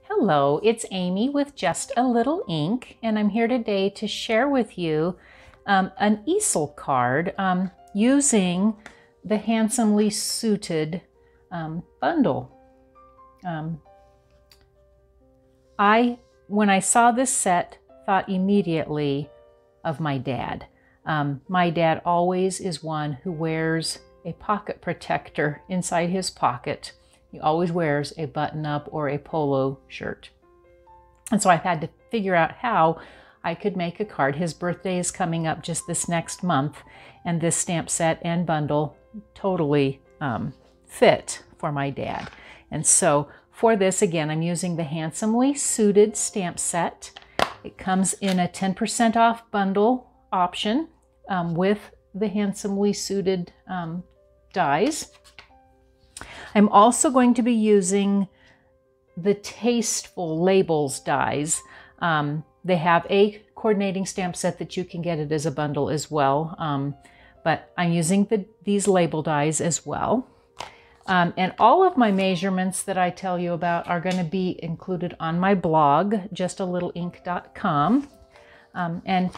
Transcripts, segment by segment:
Hello, it's Amy with Just a Little Ink, and I'm here today to share with you an easel card using the Handsomely Suited bundle. When I saw this set, thought immediately of my dad. My dad always is one who wears a pocket protector inside his pocket. He always wears a button-up or a polo shirt. And so I've had to figure out how I could make a card. His birthday is coming up just this next month, and this stamp set and bundle totally fit for my dad. And so for this, again, I'm using the Handsomely Suited stamp set. It comes in a 10% off bundle option with the Handsomely Suited dies. I'm also going to be using the Tasteful Labels dies. They have a coordinating stamp set that you can get it as a bundle as well, but I'm using these label dies as well. And all of my measurements that I tell you about are going to be included on my blog, justalittle.ink.com. And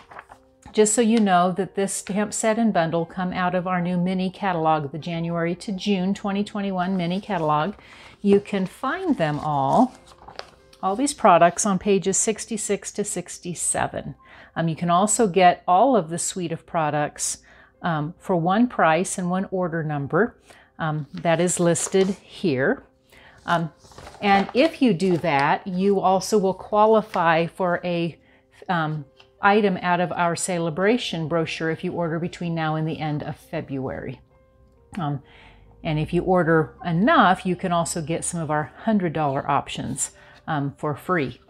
just so you know that this stamp set and bundle come out of our new mini catalog, the January to June 2021 mini catalog. You can find them all these products on pages 66 to 67. You can also get all of the suite of products for one price and one order number that is listed here. And if you do that, you also will qualify for a item out of our celebration brochure if you order between now and the end of February. And if you order enough, you can also get some of our $100 options for free.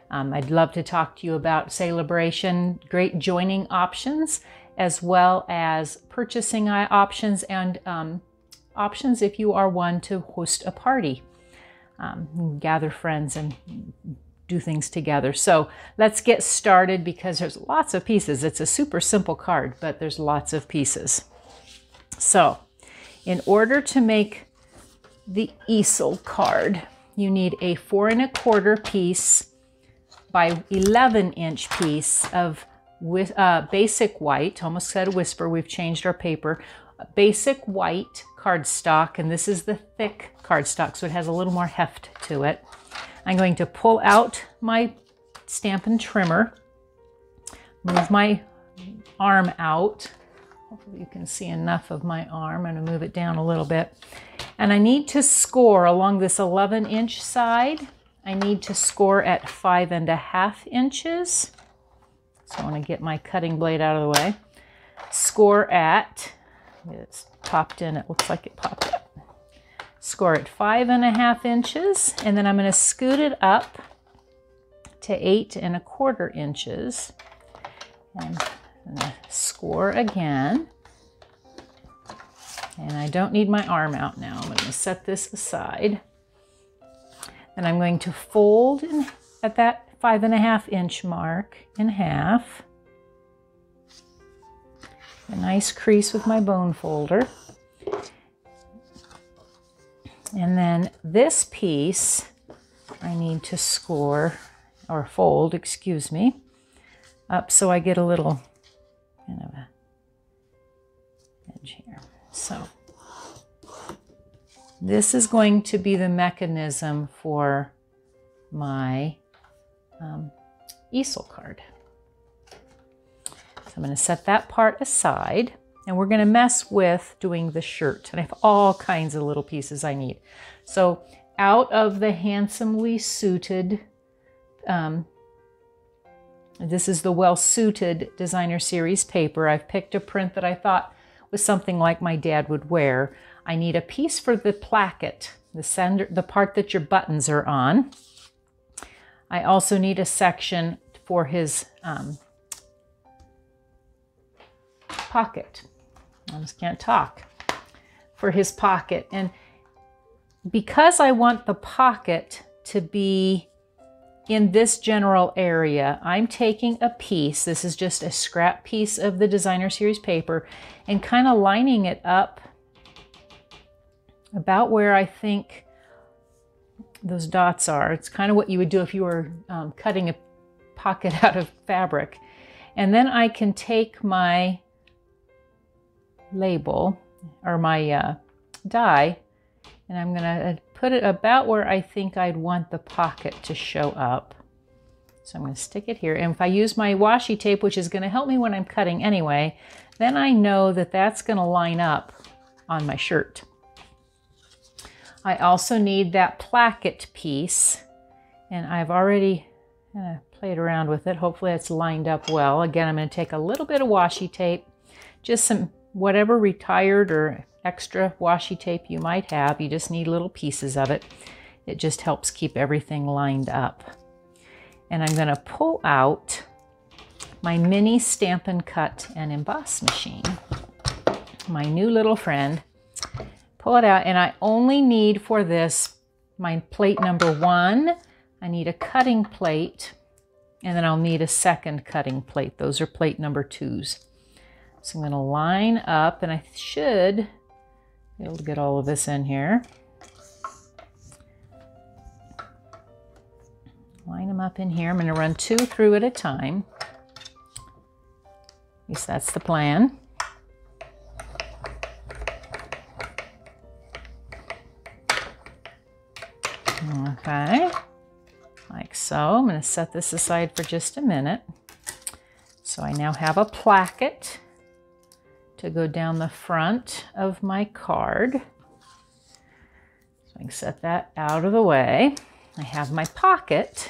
I'd love to talk to you about celebration, great joining options, as well as purchasing options and options if you are one to host a party, gather friends and do things together. So let's get started because there's lots of pieces. It's a super simple card, but there's lots of pieces. So in order to make the easel card, you need a 4 1/4 piece by 11-inch piece of basic white. Almost said a whisper, we've changed our paper. Basic white cardstock, and this is the thick cardstock, so it has a little more heft to it. I'm going to pull out my Stampin' Trimmer, move my arm out. Hopefully you can see enough of my arm. I'm going to move it down a little bit. And I need to score along this 11-inch side. I need to score at 5 1/2 inches. So I want to get my cutting blade out of the way. Score at, it's popped in, it looks like it popped up. Score at 5 1/2 inches, and then I'm going to scoot it up to 8 1/4 inches. And I'm going to score again. And I don't need my arm out now. I'm going to set this aside. And I'm going to fold at that 5 1/2 inch mark in half. A nice crease with my bone folder. And then this piece, I need to score, or fold, excuse me, up so I get a little kind of a edge here. So this is going to be the mechanism for my easel card. So I'm going to set that part aside. And we're going to mess with doing the shirt. And I have all kinds of little pieces I need. So out of the Handsomely Suited, this is the Well Suited Designer Series paper. I've picked a print that I thought was something like my dad would wear. I need a piece for the placket, the part that your buttons are on. I also need a section for his pocket. I just can't talk. For his pocket. And because I want the pocket to be in this general area, I'm taking a piece, this is just a scrap piece of the Designer Series paper, and kind of lining it up about where I think those dots are. It's kind of what you would do if you were cutting a pocket out of fabric. And then I can take my label or my die, and I'm going to put it about where I think I'd want the pocket to show up. So I'm going to stick it here. And if I use my washi tape, which is going to help me when I'm cutting anyway, then I know that that's going to line up on my shirt. I also need that placket piece, and I've already kind of played around with it. Hopefully it's lined up well. Again, I'm going to take a little bit of washi tape, just some whatever retired or extra washi tape you might have. You just need little pieces of it. It just helps keep everything lined up. And I'm going to pull out my mini Stampin' Cut and Emboss machine, my new little friend. Pull it out, and I only need for this my plate number 1. I need a cutting plate, and then I'll need a second cutting plate. Those are plate number 2s. So I'm going to line up, and I should be able to get all of this in here. Line them up in here. I'm going to run 2 through at a time. At least that's the plan. Okay, like so. I'm going to set this aside for just a minute. So I now have a placket to go down the front of my card. So I can set that out of the way. I have my pocket.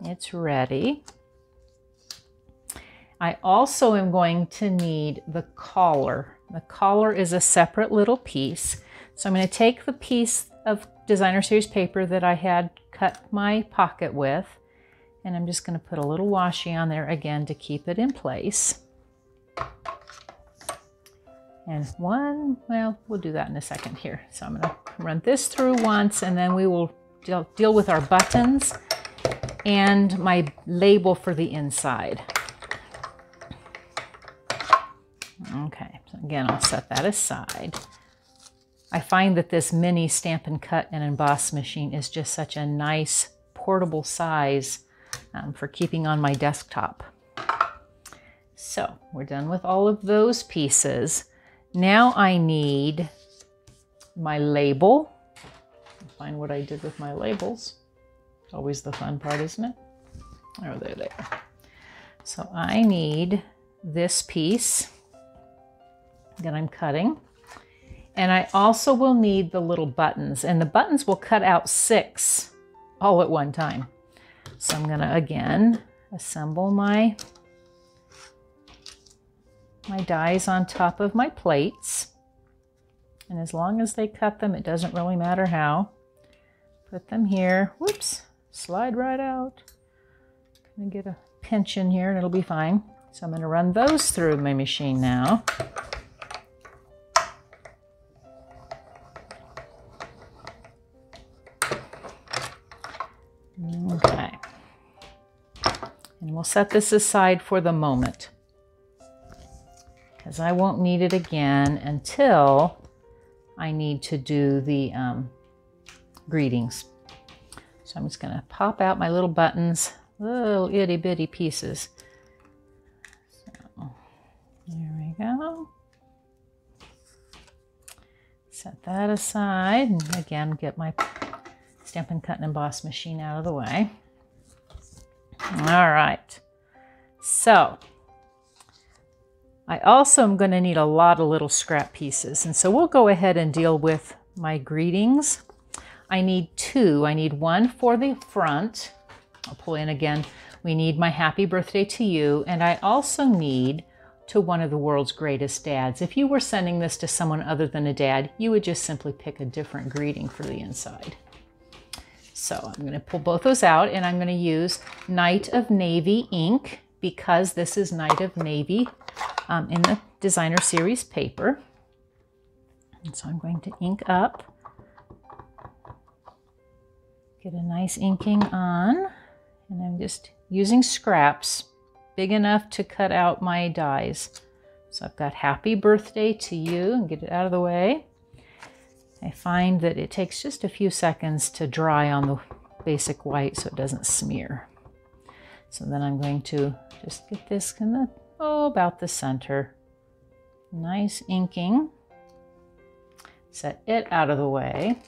It's ready. I also am going to need the collar. The collar is a separate little piece. So I'm going to take the piece of designer series paper that I had cut my pocket with, and I'm just going to put a little washi on there again to keep it in place. And one, well, we'll do that in a second here. So I'm going to run this through once, and then we will deal with our buttons and my label for the inside. Okay, so again, I'll set that aside. I find that this mini Stampin' Cut and Emboss machine is just such a nice portable size for keeping on my desktop. So we're done with all of those pieces. Now I need my label. Find what I did with my labels. It's always the fun part, isn't it? Oh, they're there. So I need this piece that I'm cutting. And I also will need the little buttons, and the buttons will cut out 6 all at one time. So I'm gonna, again, assemble my dies on top of my plates. And as long as they cut them, it doesn't really matter how. Put them here, whoops, slide right out. Gonna get a pinch in here and it'll be fine. So I'm gonna run those through my machine now. Okay, and we'll set this aside for the moment because I won't need it again until I need to do the greetings. So I'm just going to pop out my little buttons, little itty bitty pieces. So there we go. Set that aside, and again get my Stampin' Cut and Emboss machine out of the way. All right, so I also am going to need a lot of little scrap pieces, and so we'll go ahead and deal with my greetings. I need 2. I need one for the front. I'll pull in again. We need my happy birthday to you, and I also need to one of the world's greatest dads. If you were sending this to someone other than a dad, you would just simply pick a different greeting for the inside. So I'm going to pull both those out, and I'm going to use Night of Navy ink because this is Night of Navy in the designer series paper. And so I'm going to ink up, get a nice inking on, and I'm just using scraps big enough to cut out my dies. So I've got happy birthday to you, and get it out of the way. I find that it takes just a few seconds to dry on the basic white so it doesn't smear. So then I'm going to just get this kind of, about the center. Nice inking. Set it out of the way.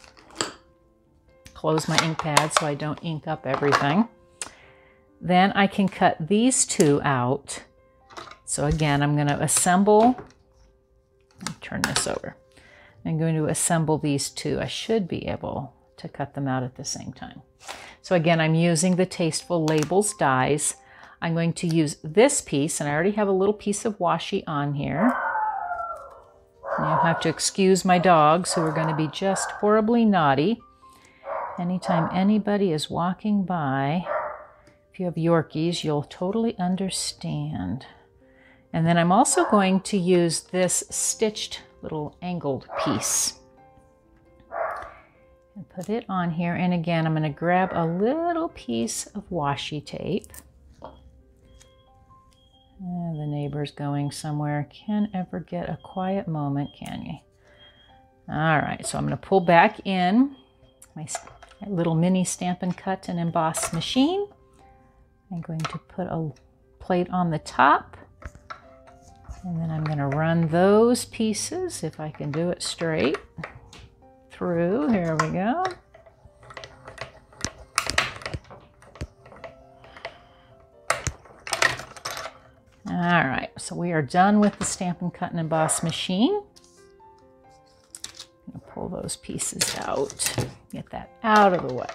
Close my ink pad so I don't ink up everything. Then I can cut these two out. So again, I'm going to assemble, turn this over. I'm going to assemble these two. I should be able to cut them out at the same time. So again, I'm using the Tasteful Labels dies. I'm going to use this piece, and I already have a little piece of washi on here. You'll have to excuse my dogs who are going to be just horribly naughty. Anytime anybody is walking by, if you have Yorkies, you'll totally understand. And then I'm also going to use this stitched little angled piece and put it on here. And again, I'm going to grab a little piece of washi tape. The neighbor's going somewhere. Can't ever get a quiet moment, can you? All right, so I'm going to pull back in my little mini Stampin' Cut and Emboss machine. I'm going to put a plate on the top. And then I'm going to run those pieces, if I can do it straight, through. Here we go. All right, so we are done with the Stampin' Cut and Emboss machine. I'm going to pull those pieces out, get that out of the way.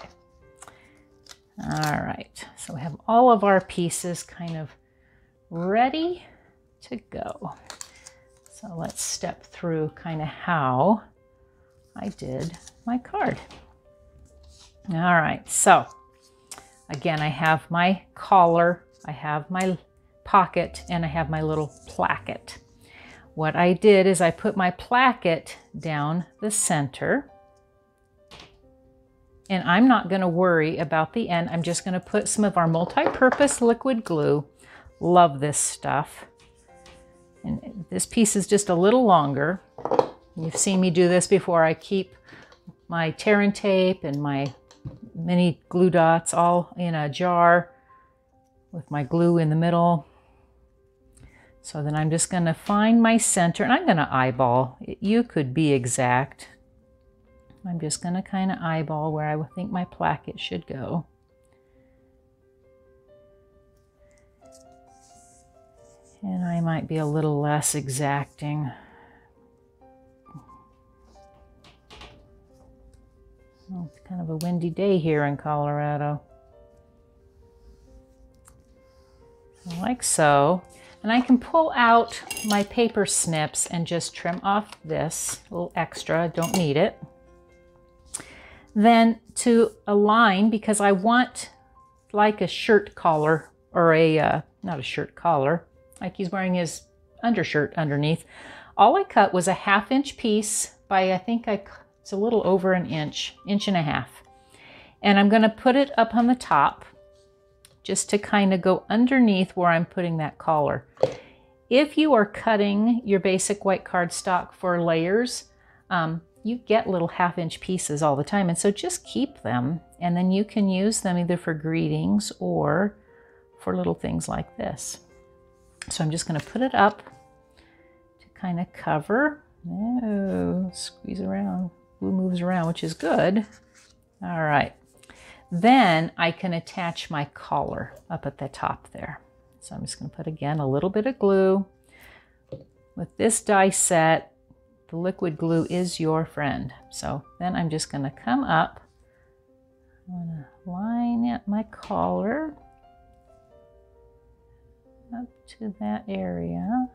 All right, so we have all of our pieces kind of ready to go. So let's step through kind of how I did my card. All right, so again, I have my collar, I have my pocket, and I have my little placket. What I did is I put my placket down the center, and I'm not going to worry about the end. I'm just going to put some of our multi-purpose liquid glue. Love this stuff. And this piece is just a little longer. You've seen me do this before. I keep my tear and tape and my mini glue dots all in a jar with my glue in the middle. So then I'm just going to find my center, and I'm going to eyeball. You could be exact. I'm just going to kind of eyeball where I think my placket should go. And I might be a little less exacting. Well, it's kind of a windy day here in Colorado. Like so. And I can pull out my paper snips and just trim off this little extra. Don't need it. Then to align, because I want like a shirt collar, or a, not a shirt collar, like he's wearing his undershirt underneath. All I cut was a 1/2 inch piece by, I think it's a little over an inch, 1.5 inches. And I'm going to put it up on the top just to kind of go underneath where I'm putting that collar. If you are cutting your basic white cardstock for layers, you get little 1/2 inch pieces all the time. And so just keep them, and then you can use them either for greetings or for little things like this. So I'm just going to put it up to kind of cover. Oh, squeeze around. Glue moves around, which is good. All right. Then I can attach my collar up at the top there. So I'm just going to put, again, a little bit of glue. With this die set, the liquid glue is your friend. So then I'm just going to come up. I'm going to line up my collar up to that area.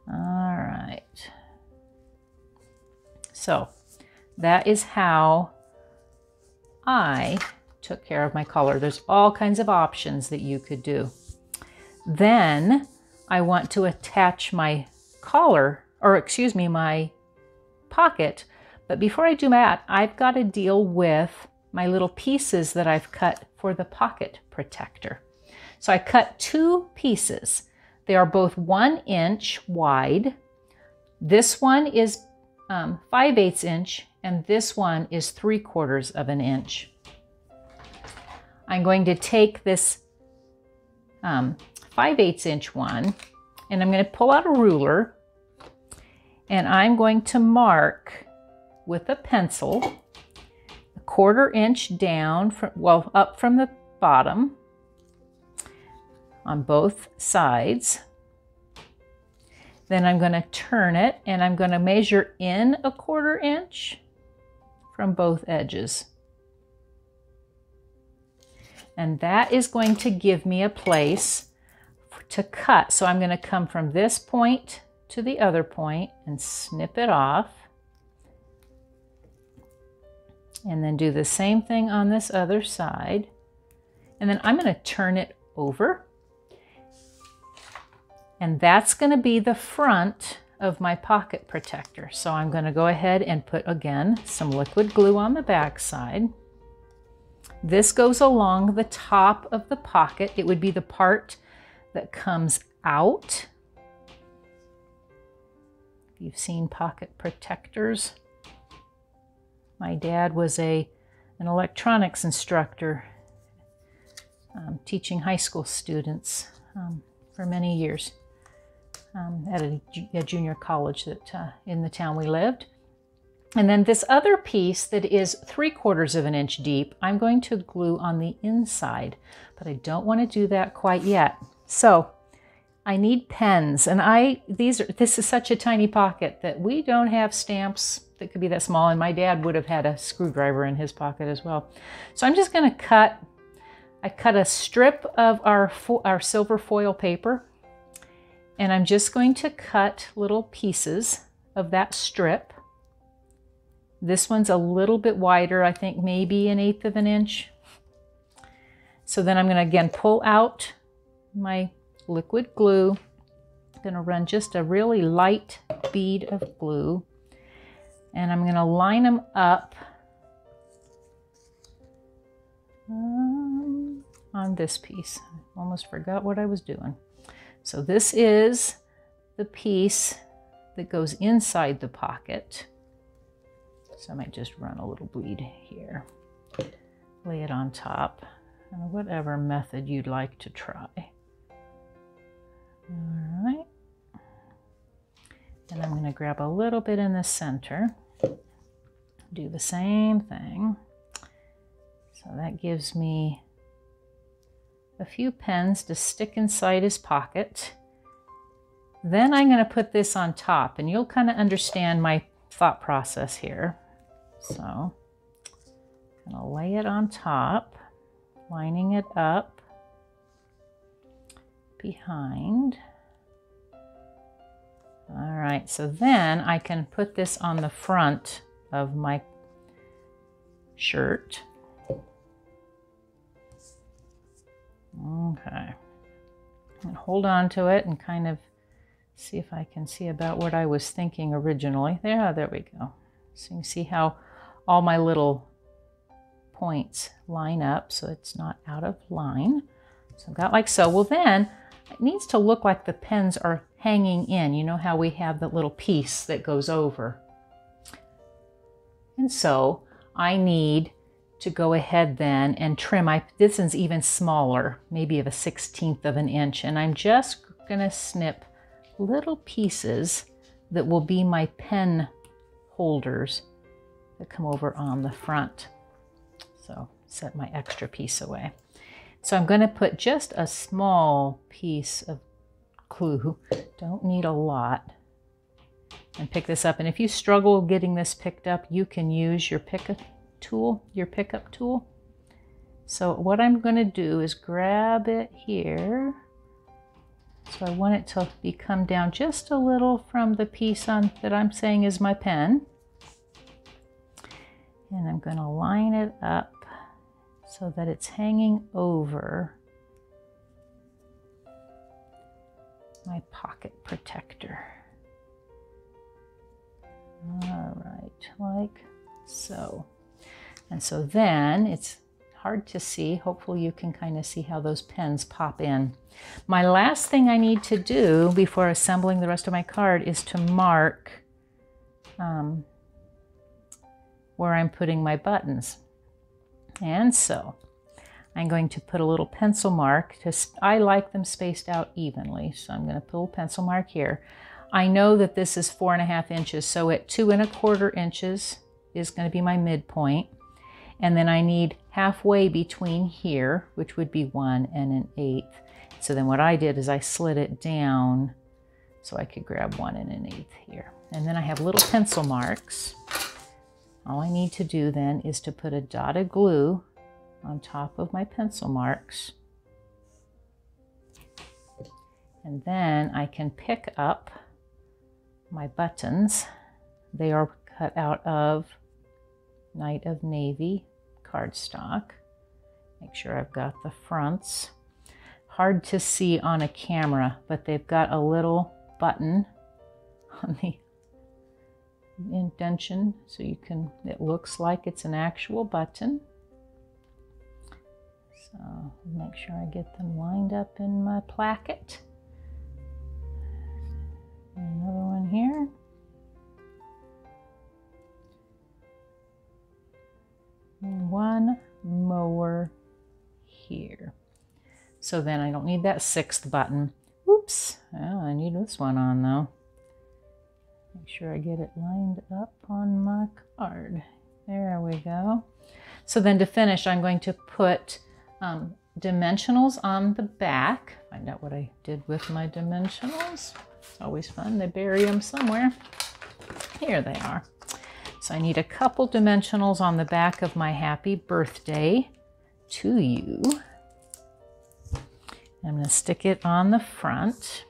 All right. So that is how I took care of my collar. There's all kinds of options that you could do. Then I want to attach my collar, or excuse me, my pocket. But before I do that, I've got to deal with my little pieces that I've cut for the pocket protector. So I cut 2 pieces. They are both 1 inch wide. This one is 5/8 inch, and this one is 3/4 of an inch. I'm going to take this 5/8 inch one, and I'm going to pull out a ruler, and I'm going to mark with a pencil 1/4 inch down, up from the bottom on both sides. Then I'm going to turn it, and I'm going to measure in 1/4 inch from both edges. And that is going to give me a place to cut. So I'm going to come from this point to the other point and snip it off. And then do the same thing on this other side. And then I'm going to turn it over. And that's going to be the front of my pocket protector. So I'm going to go ahead and put, again, some liquid glue on the back side. This goes along the top of the pocket. It would be the part that comes out. If you've seen pocket protectors, my dad was an electronics instructor, teaching high school students for many years at a junior college that in the town we lived. And then this other piece that is 3/4 of an inch deep, I'm going to glue on the inside, but I don't want to do that quite yet. So I need pens, and this is such a tiny pocket that we don't have stamps that could be that small, and my dad would have had a screwdriver in his pocket as well. So I'm just going to I cut a strip of our silver foil paper, and I'm just going to cut little pieces of that strip. This one's a little bit wider, I think maybe 1/8 of an inch. So then I'm going to again pull out my liquid glue. I'm going to run just a really light bead of glue, and I'm going to line them up on this piece. I almost forgot what I was doing. So this is the piece that goes inside the pocket. So I might just run a little bead here, lay it on top, and whatever method you'd like to try. All right. And I'm going to grab a little bit in the center, do the same thing. So that gives me a few pens to stick inside his pocket. Then I'm going to put this on top, and you'll kind of understand my thought process here. So I'm going to lay it on top, lining it up behind. All right, so then I can put this on the front of my shirt. Okay, and hold on to it and kind of see if I can see about what I was thinking originally. There we go. So you can see how all my little points line up so it's not out of line. So I've got like so. Well, then it needs to look like the pens are hanging in. You know how we have the little piece that goes over. And so I need to go ahead then and trim. This is even smaller, maybe of 1/16 of an inch. And I'm just gonna snip little pieces that will be my pen holders that come over on the front. So set my extra piece away. So I'm going to put just a small piece of glue, don't need a lot, and pick this up. And if you struggle getting this picked up, you can use your pickup tool. So what I'm going to do is grab it here. So I want it to come down just a little from the piece that I'm saying is my pen. And I'm going to line it up so that it's hanging over my pocket protector. All right, like so. And so then it's hard to see. Hopefully you can kind of see how those pens pop in. My last thing I need to do before assembling the rest of my card is to mark where I'm putting my buttons. And so I'm going to put a little pencil mark. I like them spaced out evenly, so I'm going to put a little pencil mark here. I know that this is 4.5 inches, so at 2¼ inches is going to be my midpoint. And then I need halfway between here, which would be 1 1/8. So then what I did is I slid it down so I could grab 1 1/8 here. And then I have little pencil marks. All I need to do then is to put a dot of glue on top of my pencil marks. And then I can pick up my buttons. They are cut out of Night of Navy cardstock. Make sure I've got the fronts. Hard to see on a camera, but they've got a little button on the indentation, so you can, it looks like it's an actual button. So make sure I get them lined up in my placket. Another one here. And one more here. So then I don't need that 6th button. Oops, well, I need this one on though. Make sure I get it lined up on my card. There we go. So then to finish, I'm going to put dimensionals on the back. Find out what I did with my dimensionals. It's always fun to bury them somewhere. Here they are. So I need a couple dimensionals on the back of my happy birthday to you. I'm going to stick it on the front.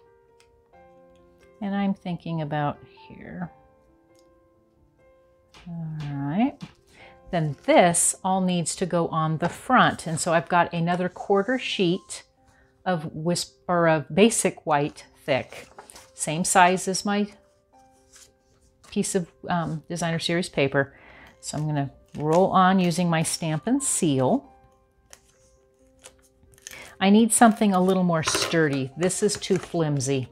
And I'm thinking about here. All right. Then this all needs to go on the front. And so I've got another 1/4 sheet of basic white thick. Same size as my piece of designer series paper. So I'm going to roll on using my Stampin' Seal. I need something a little more sturdy. This is too flimsy.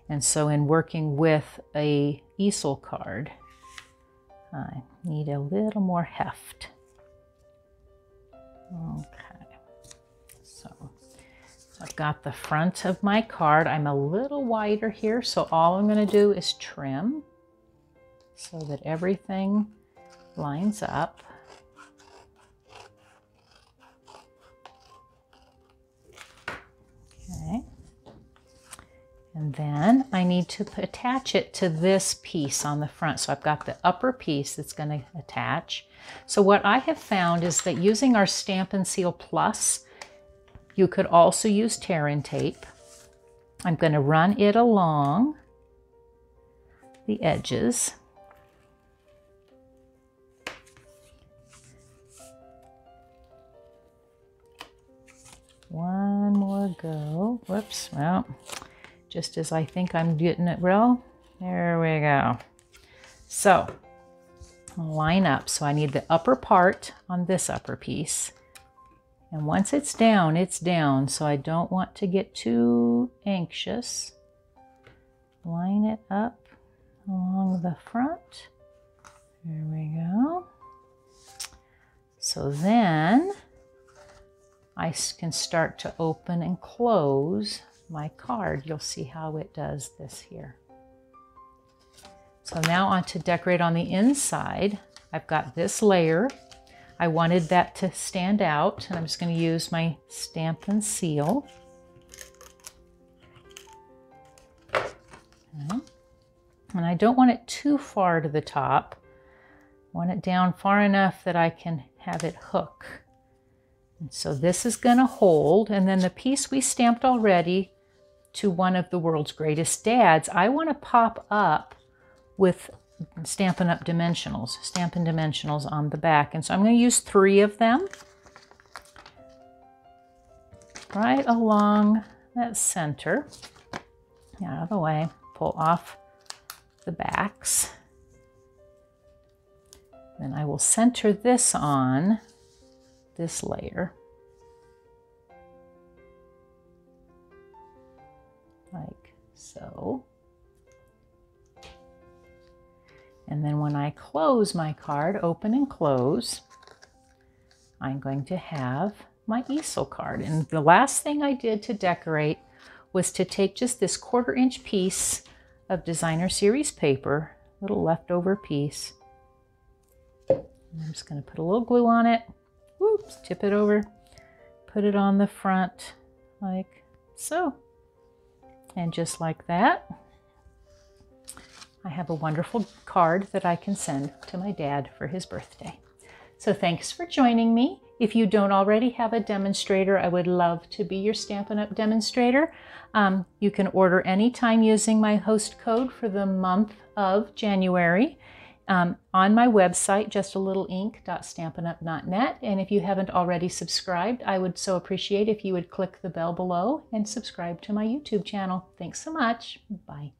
And so in working with a Easel card, I need a little more heft. Okay, so I've got the front of my card. I'm a little wider here, so all I'm going to do is trim so that everything lines up. Okay. And then I need to attach it to this piece on the front. So I've got the upper piece that's going to attach. So what I have found is that using our Stampin' Seal Plus, you could also use tear-in tape. I'm going to run it along the edges. One more go. Whoops. Well, just as I think I'm getting it well. There we go. So line up. So I need the upper part on this upper piece. And once it's down, it's down. So I don't want to get too anxious. Line it up along the front. There we go. So then I can start to open and close my card. You'll see how it does this here. So now on to decorate on the inside. I've got this layer. I wanted that to stand out, and I'm just going to use my Stampin' Seal. Okay. And I don't want it too far to the top. I want it down far enough that I can have it hook. And so this is going to hold, and then the piece we stamped already to one of the world's greatest dads, I want to pop up with Stampin' Up dimensionals, Stampin' Dimensionals on the back. And so I'm going to use 3 of them right along that center. Out of the way, pull off the backs. Then I will center this on this layer, like so. And then when I close my card, open and close, I'm going to have my easel card. And the last thing I did to decorate was to take just this 1/4 inch piece of designer series paper, little leftover piece. And I'm just going to put a little glue on it. Whoops, tip it over, put it on the front like so. And just like that, I have a wonderful card that I can send to my dad for his birthday. So thanks for joining me. If you don't already have a demonstrator, I would love to be your Stampin' Up! Demonstrator. You can order anytime using my host code for the month of January on my website, justalittleink.stampinup.net. And if you haven't already subscribed, I would so appreciate if you would click the bell below and subscribe to my YouTube channel. Thanks so much. Bye.